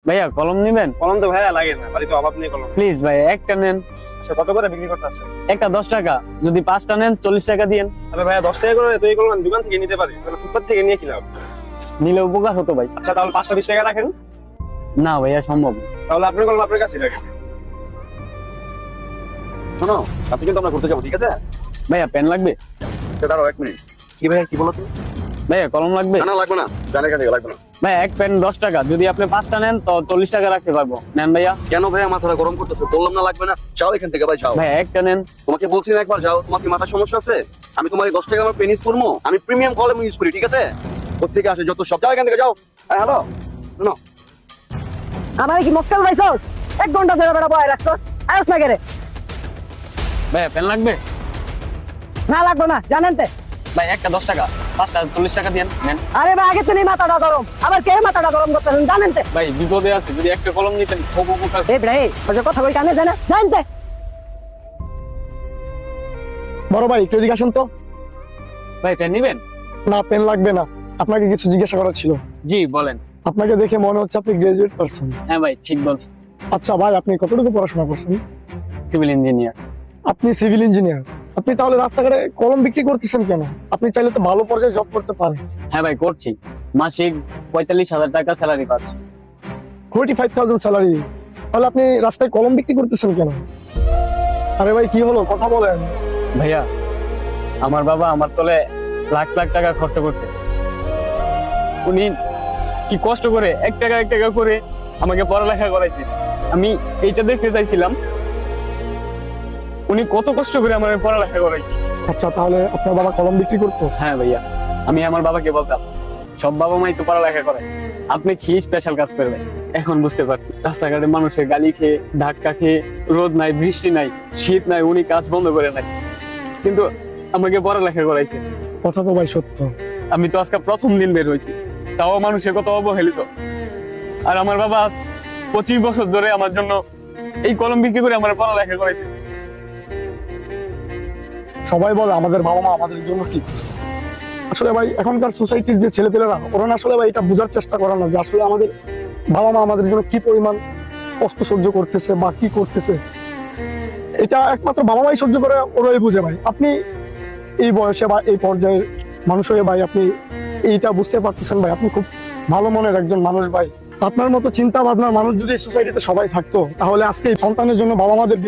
ভাইয়া কলম নিবেন? কলম তো ভাইয়া লাগে না, বাড়িতে অভাব নেই কলম। প্লিজ ভাই একটা নেন। আচ্ছা, কত করে বিক্রি করতেছে? একটা 10 টাকা, যদি 5টা নেন 40 টাকা দিয়েন। আরে ভাইয়া 10 টাকা করে তো এই কলম আমি দোকান থেকে নিতে পারি, মানে ফুটপাত থেকে নিয়ে কি লাভ? নিলে উপকার হতো ভাই। আচ্ছা তাহলে 520 টাকা রাখেন। না ভাইয়া সম্ভব না। তাহলে আপনার কলম আপনার কাছেই রাখেন। শোনো, আপনি কিন্তু আমরা ঘুরতে যাবো, ঠিক আছে? ভাইয়া পেন লাগবে? দাঁড়াও 1 মিনিট। কি ভাইয়া কি বলো তো? ভাইয়া কলম লাগবে? না লাগবে না, জানের কাছে লাগবে না। ভাই এক পেন 10 টাকা, যদি আপনি 5টা নেন তো 40 টাকা রাখতে পারবো। নেন ভাইয়া। কেন ভাইয়া মাথাটা গরম করতেছো? বললাম না লাগবে না, যাও এখান থেকে ভাই, যাও। ভাই একটা নেন। তোমাকে বলছি না একবার যাও, তোমার কি মাথার সমস্যা আছে? আমি তোমার এই 10 টাকা আমার পেন ইউজ করবো, আমি প্রিমিয়াম কলম ইউজ করি, ঠিক আছে? ওর থেকে আসে যত সব, যাও এখান থেকে যাও। হ্যালো শোনো, আমার কি মক্কেল ভাইছস? 1 ঘন্টা ধরে বেড়া বয় রাখছস, আয়স না কেরে? ভাইয়া পেন লাগবে? না লাগবে না, জানেন তে? ভাই একটা 10 টাকা, 5টা 40 টাকা দিয়েন। নেন। আরে ভাই আগে তুমি মাথাটা গরম, আবার কে মাথাটা গরম করতেছেন জানেন তে? ভাই বিপদে আছে, যদি একটা কলম নিতেন খুব উপকার। এই ভাই ওই যে কথা কই কানে জানা জানেন তে? বড় ভাই একটু এদিকে আসুন তো। ভাই পেন নিবেন? না, পেন লাগবে না, আপনাকে কিছু জিজ্ঞাসা করার ছিল। জি বলেন। আপনাকে দেখে মনে হচ্ছে আপনি গ্রাজুয়েট পারসন। হ্যাঁ ভাই ঠিক বলছেন। আচ্ছা ভাই, আপনি কতটুকু পড়াশোনা করছেন? Civil engineer. আপনি সিভিল ইঞ্জিনিয়ার, আপনি তাহলে রাস্তাঘাটে কলম বিক্রি করতেছেন কেন? আপনি চাইলে তো ভালো পর্যায়ে জব করতে পারেন। হ্যাঁ ভাই করছি, মাসিক 45,000 টাকা স্যালারি পাচ্ছি। 45,000 স্যালারি, তাহলে আপনি রাস্তায় কলম বিক্রি করতেছেন কেন? আরে ভাই কি হলো, কথা বলেন। ভাইয়া আমার বাবা আমার তলে লাখ লাখ টাকা খরচ করতে, উনি কি কষ্ট করে এক টাকা করে আমাকে পড়ালেখা করাইছে। আমি এইটা দেখতে চাইছিলাম উনি কত কষ্ট করে আমার পড়ালেখা করাইছে। আচ্ছা তাহলে আপনার বাবা কলম বিক্রি করতো? হ্যাঁ ভাইয়া, আমি আমার বাবাকে বলতাম সব বাবা মাই তো পড়ালেখা করে, আপনি কি স্পেশাল কাজ করবেন। এখন বুঝতে পারছি রাস্তাঘাটে মানুষের গালি খেয়ে, ধাক্কা খেয়ে, রোদ নাই বৃষ্টি নাই শীত নাই, উনি কাজ বন্ধ করে নাই, কিন্তু আমাকে পড়ালেখা করাইছে। কথা তো ভাই সত্য। আমি তো আজকে প্রথম দিন বের হয়েছি, তাও মানুষের কত অবহেলিত। আর আমার বাবা 25 বছর ধরে আমার জন্য এই কলম বিক্রি করে আমার পড়ালেখা করেছে। সবাই বলে আমাদের বাবা মা আমাদের জন্য কি করছে। আসলে ভাই এখনকার সোসাইটির যে ছেলেপেলেরা, ওরা না আসলে ভাই এটা বোঝার চেষ্টা করে না যে আসলে আমাদের বাবা মা আমাদের জন্য কি পরিমাণ কষ্ট সহ্য করতেছে বা কি করতেছে। এটা একমাত্র বাবা মাই সহ্য করে, ওরাই বুঝে ভাই। আপনি এই বয়সে বা এই পর্যায়ের মানুষ হয়ে ভাই আপনি এইটা বুঝতে পারতেছেন ভাই, আপনি খুব ভালো মনের একজন মানুষ ভাই। আপনার মতো চিন্তা ভাবনার মানুষ যদি এই সোসাইটিতে সবাই থাকতো, তাহলে আজকে এই সন্তানের জন্য বাবা মাদের